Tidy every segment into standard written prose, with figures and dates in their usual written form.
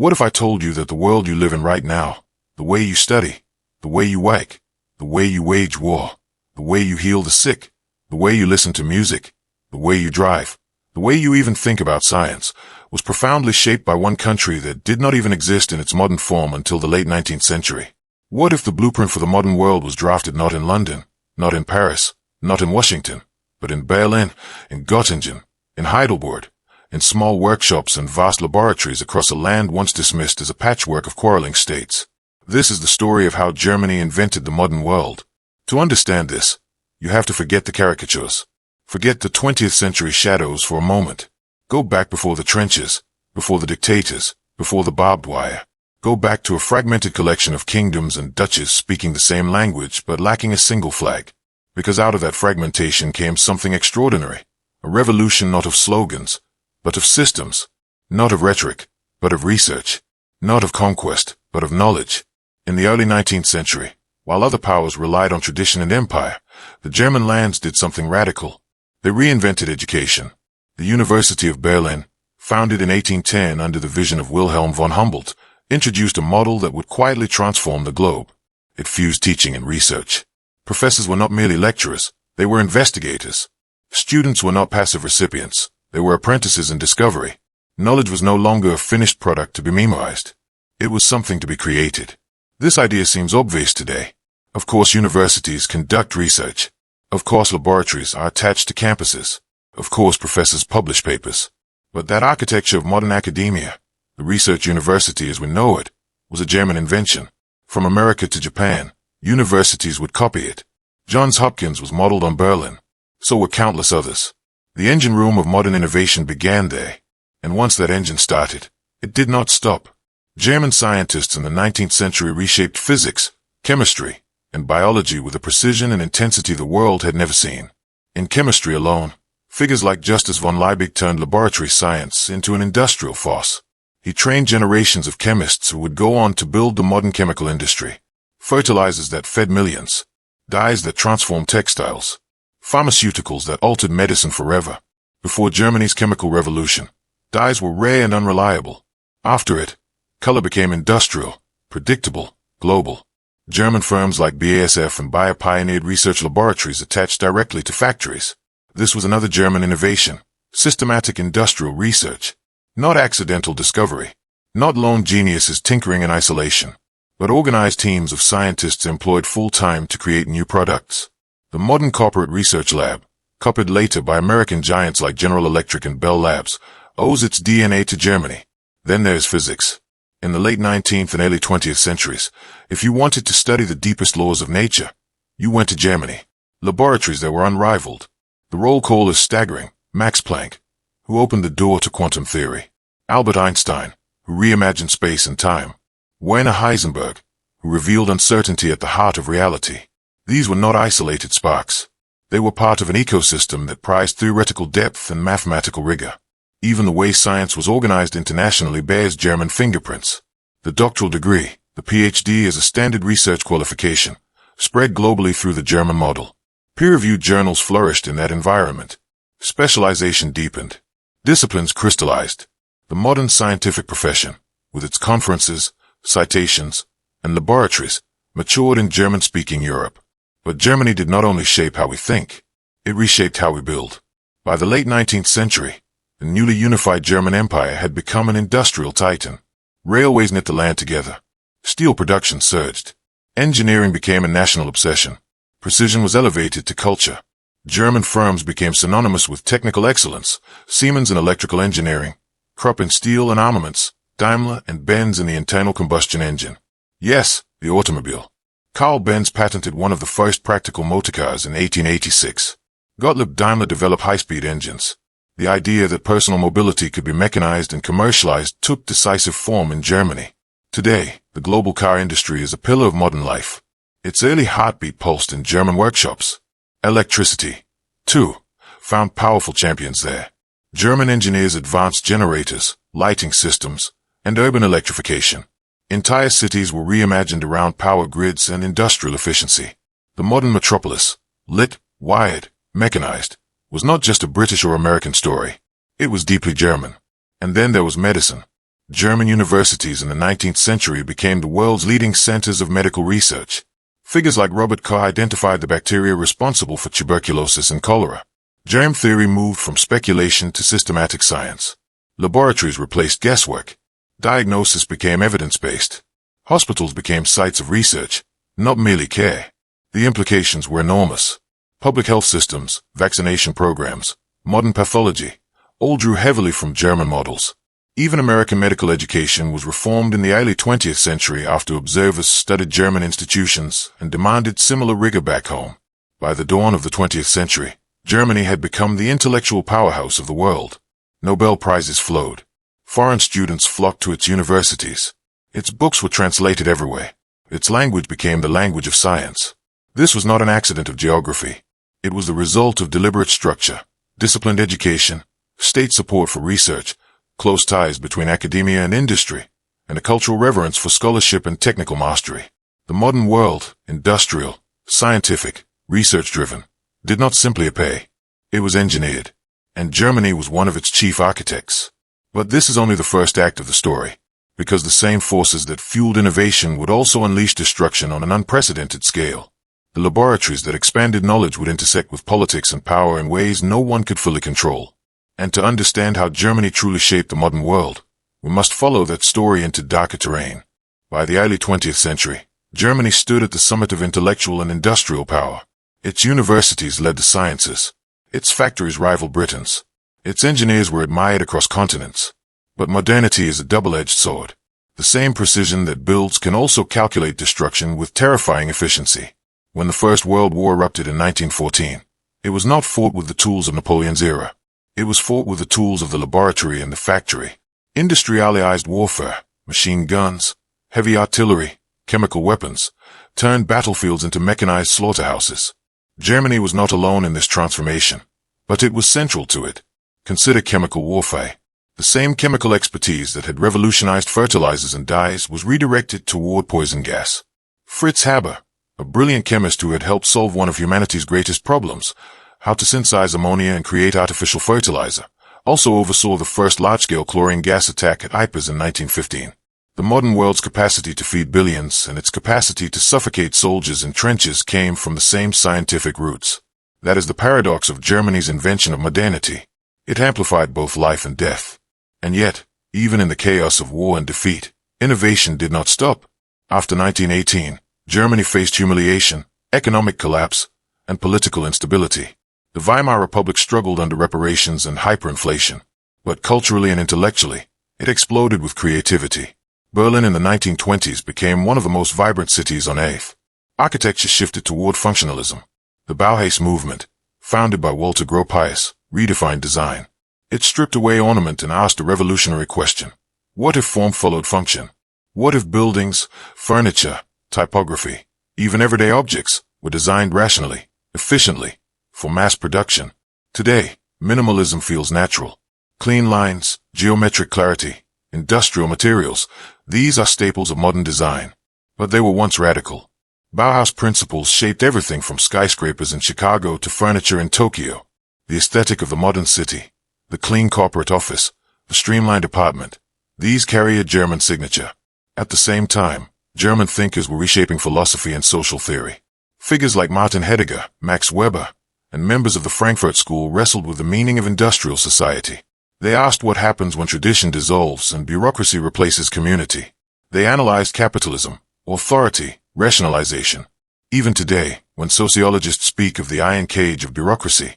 What if I told you that the world you live in right now, the way you study, the way you work, the way you wage war, the way you heal the sick, the way you listen to music, the way you drive, the way you even think about science, was profoundly shaped by one country that did not even exist in its modern form until the late 19th century? What if the blueprint for the modern world was drafted not in London, not in Paris, not in Washington, but in Berlin, in Göttingen, in Heidelberg, in small workshops and vast laboratories across a land once dismissed as a patchwork of quarreling states? This is the story of how Germany invented the modern world. To understand this, you have to forget the caricatures. Forget the 20th century shadows for a moment. Go back before the trenches, before the dictators, before the barbed wire. Go back to a fragmented collection of kingdoms and duchies speaking the same language but lacking a single flag. Because out of that fragmentation came something extraordinary. A revolution not of slogans, but of systems. Not of rhetoric, but of research. Not of conquest, but of knowledge. In the early 19th century, while other powers relied on tradition and empire, the German lands did something radical. They reinvented education. The University of Berlin, founded in 1810 under the vision of Wilhelm von Humboldt, introduced a model that would quietly transform the globe. It fused teaching and research. Professors were not merely lecturers, they were investigators. Students were not passive recipients, they were apprentices in discovery. Knowledge was no longer a finished product to be memorized. It was something to be created. This idea seems obvious today. Of course, universities conduct research. Of course, laboratories are attached to campuses. Of course, professors publish papers. But that architecture of modern academia, the research university as we know it, was a German invention. From America to Japan, universities would copy it. Johns Hopkins was modeled on Berlin. So were countless others. The engine room of modern innovation began there. And once that engine started, it did not stop. German scientists in the 19th century reshaped physics, chemistry, and biology with a precision and intensity the world had never seen. In chemistry alone, figures like Justus von Liebig turned laboratory science into an industrial force. He trained generations of chemists who would go on to build the modern chemical industry. Fertilizers that fed millions, dyes that transformed textiles, pharmaceuticals that altered medicine forever. Before Germany's chemical revolution, dyes were rare and unreliable. After it, color became industrial, predictable, global. German firms like BASF and Bayer pioneered research laboratories attached directly to factories. This was another German innovation, systematic industrial research. Not accidental discovery, not lone geniuses tinkering in isolation, but organized teams of scientists employed full-time to create new products. The modern corporate research lab, copied later by American giants like General Electric and Bell Labs, owes its DNA to Germany. Then there's physics. In the late 19th and early 20th centuries, if you wanted to study the deepest laws of nature, you went to Germany. Laboratories that were unrivaled. The roll call is staggering. Max Planck, who opened the door to quantum theory. Albert Einstein, who reimagined space and time. Werner Heisenberg, who revealed uncertainty at the heart of reality. These were not isolated sparks. They were part of an ecosystem that prized theoretical depth and mathematical rigor. Even the way science was organized internationally bears German fingerprints. The doctoral degree, the PhD, is a standard research qualification, spread globally through the German model. Peer-reviewed journals flourished in that environment. Specialization deepened. Disciplines crystallized. The modern scientific profession, with its conferences, citations, and laboratories, matured in German-speaking Europe. But Germany did not only shape how we think, it reshaped how we build. By the late 19th century, the newly unified German Empire had become an industrial titan. Railways knit the land together. Steel production surged. Engineering became a national obsession. Precision was elevated to culture. German firms became synonymous with technical excellence. Siemens in electrical engineering, Krupp in steel and armaments, Daimler and Benz in the internal combustion engine. Yes, the automobile. Karl Benz patented one of the first practical motorcars in 1886. Gottlieb Daimler developed high-speed engines. The idea that personal mobility could be mechanized and commercialized took decisive form in Germany. Today, the global car industry is a pillar of modern life. Its early heartbeat pulsed in German workshops. Electricity, too, found powerful champions there. German engineers advanced generators, lighting systems, and urban electrification. Entire cities were reimagined around power grids and industrial efficiency. The modern metropolis, lit, wired, mechanized, was not just a British or American story. It was deeply German. And then there was medicine. German universities in the 19th century became the world's leading centers of medical research. Figures like Robert Koch identified the bacteria responsible for tuberculosis and cholera. Germ theory moved from speculation to systematic science. Laboratories replaced guesswork. Diagnosis became evidence-based. Hospitals became sites of research, not merely care. The implications were enormous. Public health systems, vaccination programs, modern pathology, all drew heavily from German models. Even American medical education was reformed in the early 20th century after observers studied German institutions and demanded similar rigor back home. By the dawn of the 20th century, Germany had become the intellectual powerhouse of the world. Nobel Prizes flowed. Foreign students flocked to its universities. Its books were translated everywhere. Its language became the language of science. This was not an accident of geography. It was the result of deliberate structure, disciplined education, state support for research, close ties between academia and industry, and a cultural reverence for scholarship and technical mastery. The modern world, industrial, scientific, research-driven, did not simply appear. It was engineered, and Germany was one of its chief architects. But this is only the first act of the story, because the same forces that fueled innovation would also unleash destruction on an unprecedented scale. The laboratories that expanded knowledge would intersect with politics and power in ways no one could fully control. And to understand how Germany truly shaped the modern world, we must follow that story into darker terrain. By the early 20th century, Germany stood at the summit of intellectual and industrial power. Its universities led the sciences. Its factories rivaled Britain's. Its engineers were admired across continents. But modernity is a double-edged sword. The same precision that builds can also calculate destruction with terrifying efficiency. When the First World War erupted in 1914, it was not fought with the tools of Napoleon's era. It was fought with the tools of the laboratory and the factory. Industrialized warfare, machine guns, heavy artillery, chemical weapons, turned battlefields into mechanized slaughterhouses. Germany was not alone in this transformation, but it was central to it. Consider chemical warfare. The same chemical expertise that had revolutionized fertilizers and dyes was redirected toward poison gas. Fritz Haber, a brilliant chemist who had helped solve one of humanity's greatest problems, how to synthesize ammonia and create artificial fertilizer, also oversaw the first large-scale chlorine gas attack at Ypres in 1915. The modern world's capacity to feed billions and its capacity to suffocate soldiers in trenches came from the same scientific roots. That is the paradox of Germany's invention of modernity. It amplified both life and death. And yet, even in the chaos of war and defeat, innovation did not stop. After 1918, Germany faced humiliation, economic collapse, and political instability. The Weimar Republic struggled under reparations and hyperinflation. But culturally and intellectually, it exploded with creativity. Berlin in the 1920s became one of the most vibrant cities on earth. Architecture shifted toward functionalism. The Bauhaus movement, founded by Walter Gropius, redefined design. It stripped away ornament and asked a revolutionary question. What if form followed function? What if buildings, furniture, typography, even everyday objects, were designed rationally, efficiently, for mass production? Today, minimalism feels natural. Clean lines, geometric clarity, industrial materials, these are staples of modern design. But they were once radical. Bauhaus principles shaped everything from skyscrapers in Chicago to furniture in Tokyo. The aesthetic of the modern city, the clean corporate office, the streamlined apartment, these carry a German signature. At the same time, German thinkers were reshaping philosophy and social theory. Figures like Martin Heidegger, Max Weber, and members of the Frankfurt School wrestled with the meaning of industrial society. They asked what happens when tradition dissolves and bureaucracy replaces community. They analyzed capitalism, authority, rationalization. Even today, when sociologists speak of the iron cage of bureaucracy,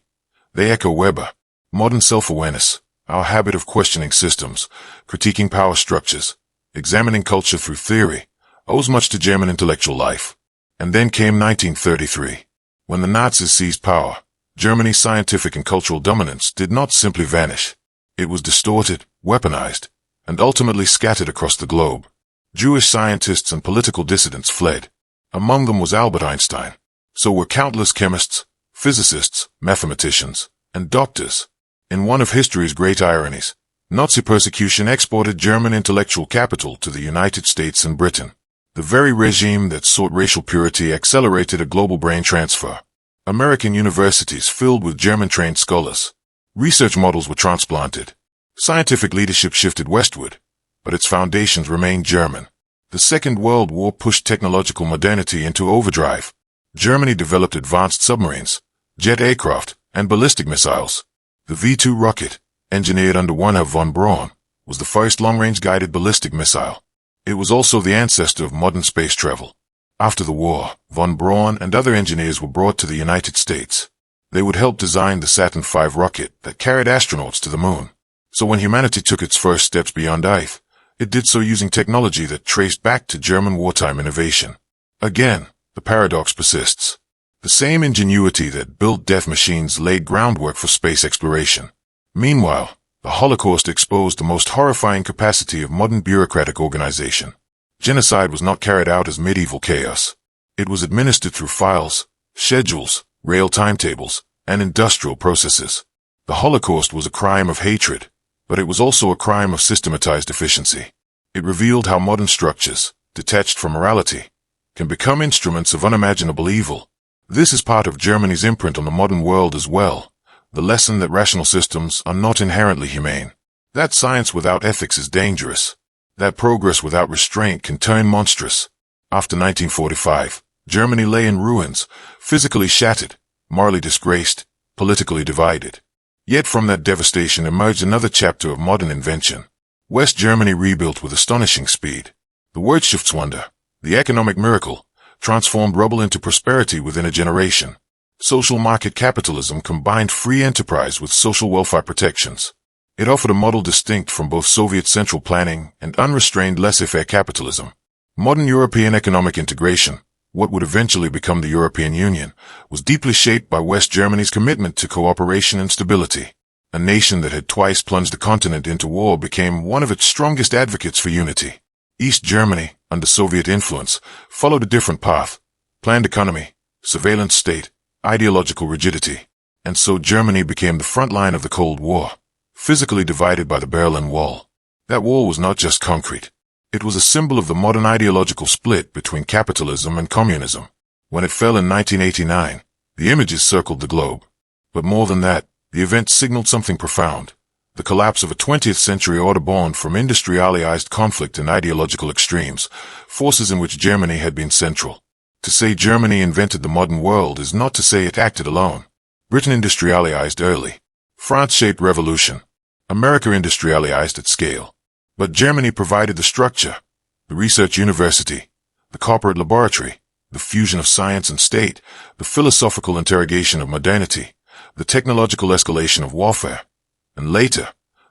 they echo Weber. Modern self-awareness, our habit of questioning systems, critiquing power structures, examining culture through theory, owes much to German intellectual life. And then came 1933. When the Nazis seized power, Germany's scientific and cultural dominance did not simply vanish. It was distorted, weaponized, and ultimately scattered across the globe. Jewish scientists and political dissidents fled. Among them was Albert Einstein. So were countless chemists, physicists, mathematicians, and doctors. In one of history's great ironies, Nazi persecution exported German intellectual capital to the United States and Britain. The very regime that sought racial purity accelerated a global brain transfer. American universities filled with German-trained scholars. Research models were transplanted. Scientific leadership shifted westward. but its foundations remained German. The Second World War pushed technological modernity into overdrive. Germany developed advanced submarines, jet aircraft, and ballistic missiles. The V-2 rocket, engineered under Werner von Braun, was the first long-range guided ballistic missile. It was also the ancestor of modern space travel. After the war, von Braun and other engineers were brought to the United States. They would help design the Saturn V rocket that carried astronauts to the moon. So when humanity took its first steps beyond Earth, it did so using technology that traced back to German wartime innovation. Again, the paradox persists. The same ingenuity that built death machines laid groundwork for space exploration. Meanwhile, the Holocaust exposed the most horrifying capacity of modern bureaucratic organization. Genocide was not carried out as medieval chaos. It was administered through files, schedules, rail timetables, and industrial processes. The Holocaust was a crime of hatred, but it was also a crime of systematized efficiency. It revealed how modern structures, detached from morality, can become instruments of unimaginable evil. This is part of Germany's imprint on the modern world as well, the lesson that rational systems are not inherently humane, that science without ethics is dangerous, that progress without restraint can turn monstrous. After 1945, Germany lay in ruins, physically shattered, morally disgraced, politically divided. Yet from that devastation emerged another chapter of modern invention. West Germany rebuilt with astonishing speed. The Wirtschaftswunder, the economic miracle, transformed rubble into prosperity within a generation. Social market capitalism combined free enterprise with social welfare protections. It offered a model distinct from both Soviet central planning and unrestrained laissez-faire capitalism. Modern European economic integration, what would eventually become the European Union, was deeply shaped by West Germany's commitment to cooperation and stability. A nation that had twice plunged the continent into war became one of its strongest advocates for unity. East Germany, under Soviet influence, followed a different path: planned economy, surveillance state, ideological rigidity. And so Germany became the front line of the Cold War, physically divided by the Berlin Wall. That wall was not just concrete. It was a symbol of the modern ideological split between capitalism and communism. When it fell in 1989, the images circled the globe. But more than that, the event signaled something profound: the collapse of a 20th century order born from industrialized conflict and ideological extremes, forces in which Germany had been central. To say Germany invented the modern world is not to say it acted alone. Britain industrialized early. France shaped revolution. America industrialized at scale. But Germany provided the structure, the research university, the corporate laboratory, the fusion of science and state, the philosophical interrogation of modernity, the technological escalation of warfare, and later,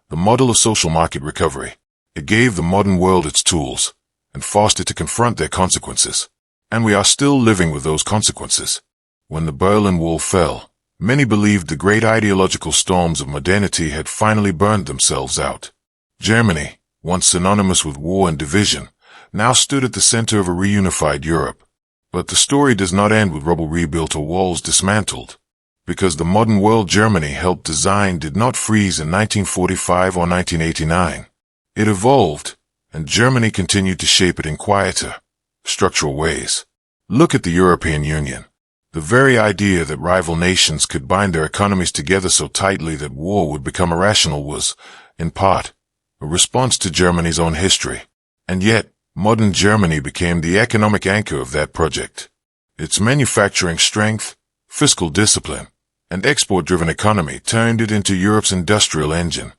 the model of social market recovery. It gave the modern world its tools, and forced it to confront their consequences. And we are still living with those consequences. When the Berlin Wall fell, many believed the great ideological storms of modernity had finally burned themselves out. Germany, once synonymous with war and division, now stood at the center of a reunified Europe. But the story does not end with rubble rebuilt or walls dismantled. Because the modern world Germany helped design did not freeze in 1945 or 1989. It evolved, and Germany continued to shape it in quieter, structural ways. Look at the European Union. The very idea that rival nations could bind their economies together so tightly that war would become irrational was, in part, a response to Germany's own history. And yet, modern Germany became the economic anchor of that project. Its manufacturing strength, fiscal discipline, and export-driven economy turned it into Europe's industrial engine.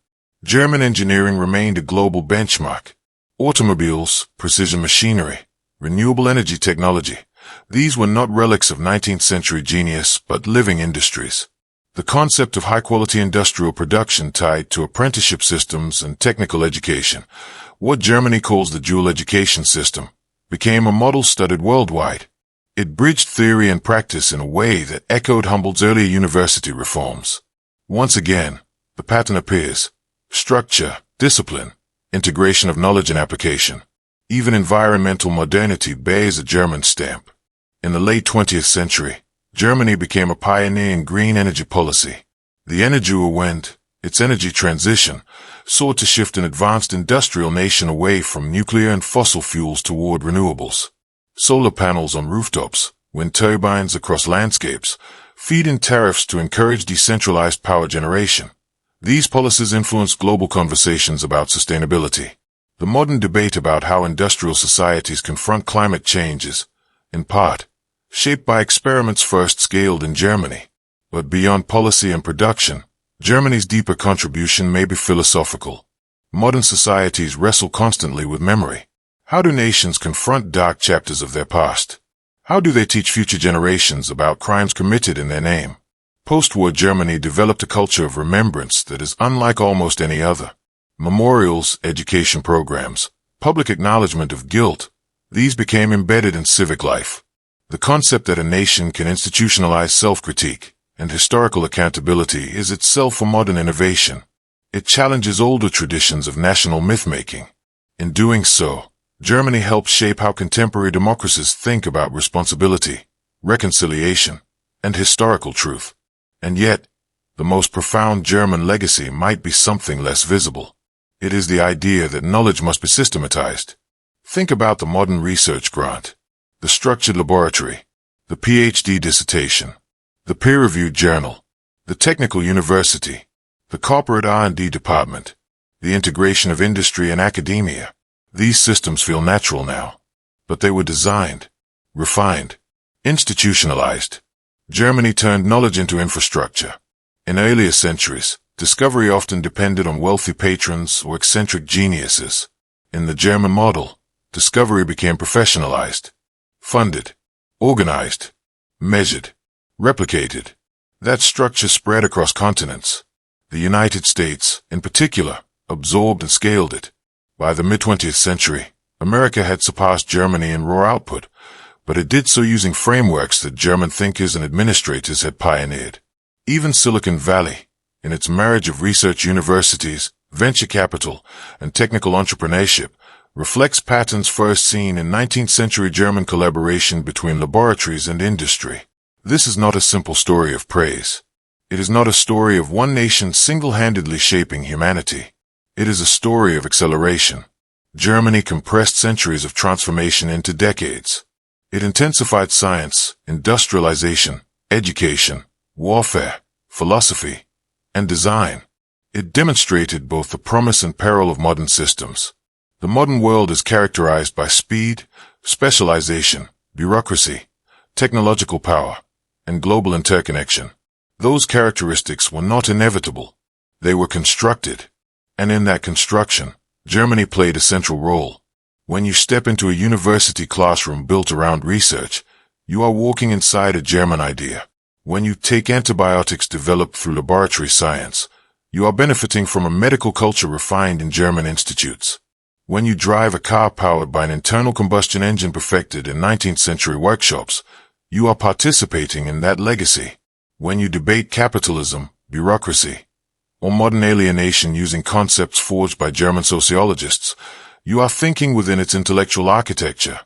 German engineering remained a global benchmark. Automobiles, precision machinery, renewable energy technology, these were not relics of 19th century genius, but living industries. The concept of high-quality industrial production tied to apprenticeship systems and technical education, what Germany calls the dual education system, became a model studied worldwide. It bridged theory and practice in a way that echoed Humboldt's earlier university reforms. Once again, the pattern appears: structure, discipline, integration of knowledge and application. Even environmental modernity bears a German stamp. In the late 20th century, Germany became a pioneer in green energy policy. The Energiewende, its energy transition, sought to shift an advanced industrial nation away from nuclear and fossil fuels toward renewables. Solar panels on rooftops, wind turbines across landscapes, feed-in tariffs to encourage decentralized power generation. These policies influenced global conversations about sustainability. The modern debate about how industrial societies confront climate change is, in part, shaped by experiments first scaled in Germany. But beyond policy and production, Germany's deeper contribution may be philosophical. Modern societies wrestle constantly with memory. How do nations confront dark chapters of their past? How do they teach future generations about crimes committed in their name? Post-war Germany developed a culture of remembrance that is unlike almost any other. Memorials, education programs, public acknowledgement of guilt, these became embedded in civic life. The concept that a nation can institutionalize self-critique and historical accountability is itself a modern innovation. It challenges older traditions of national myth-making. In doing so, Germany helps shape how contemporary democracies think about responsibility, reconciliation, and historical truth. And yet, the most profound German legacy might be something less visible. It is the idea that knowledge must be systematized. Think about the modern research grant, the structured laboratory, the PhD dissertation, the peer-reviewed journal, the technical university, the corporate R&D department, the integration of industry and academia. These systems feel natural now, but they were designed, refined, institutionalized. Germany turned knowledge into infrastructure. In earlier centuries, discovery often depended on wealthy patrons or eccentric geniuses. In the German model, discovery became professionalized, funded, organized, measured, replicated. That structure spread across continents. The United States, in particular, absorbed and scaled it. By the mid-20th century, America had surpassed Germany in raw output, but it did so using frameworks that German thinkers and administrators had pioneered. Even Silicon Valley, in its marriage of research universities, venture capital, and technical entrepreneurship, reflects patterns first seen in 19th-century German collaboration between laboratories and industry. This is not a simple story of praise. It is not a story of one nation single-handedly shaping humanity. It is a story of acceleration. Germany compressed centuries of transformation into decades. It intensified science, industrialization, education, warfare, philosophy, and design. It demonstrated both the promise and peril of modern systems. The modern world is characterized by speed, specialization, bureaucracy, technological power, and global interconnection. Those characteristics were not inevitable. They were constructed. And in that construction, Germany played a central role. When you step into a university classroom built around research, you are walking inside a German idea. When you take antibiotics developed through laboratory science, you are benefiting from a medical culture refined in German institutes. When you drive a car powered by an internal combustion engine perfected in 19th-century workshops, you are participating in that legacy. When you debate capitalism, bureaucracy, or modern alienation using concepts forged by German sociologists, you are thinking within its intellectual architecture.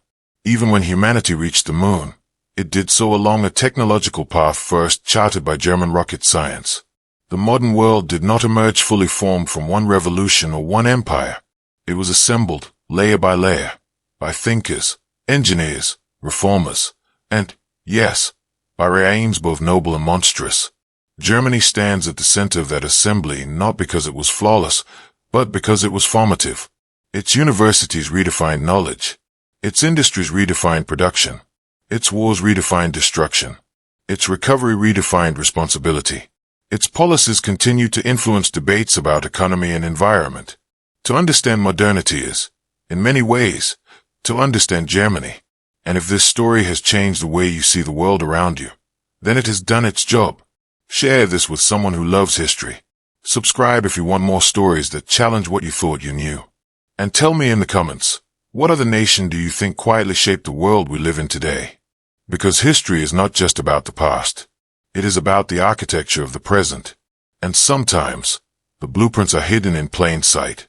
Even when humanity reached the moon, it did so along a technological path first charted by German rocket science. The modern world did not emerge fully formed from one revolution or one empire. It was assembled, layer by layer, by thinkers, engineers, reformers, and, yes, by aims both noble and monstrous. Germany stands at the center of that assembly not because it was flawless, but because it was formative. Its universities redefined knowledge. Its industries redefined production. Its wars redefined destruction. Its recovery redefined responsibility. Its policies continued to influence debates about economy and environment. To understand modernity is, in many ways, to understand Germany. And if this story has changed the way you see the world around you, then it has done its job. Share this with someone who loves history. Subscribe if you want more stories that challenge what you thought you knew. And tell me in the comments, what other nation do you think quietly shaped the world we live in today? Because history is not just about the past. It is about the architecture of the present. And sometimes, the blueprints are hidden in plain sight.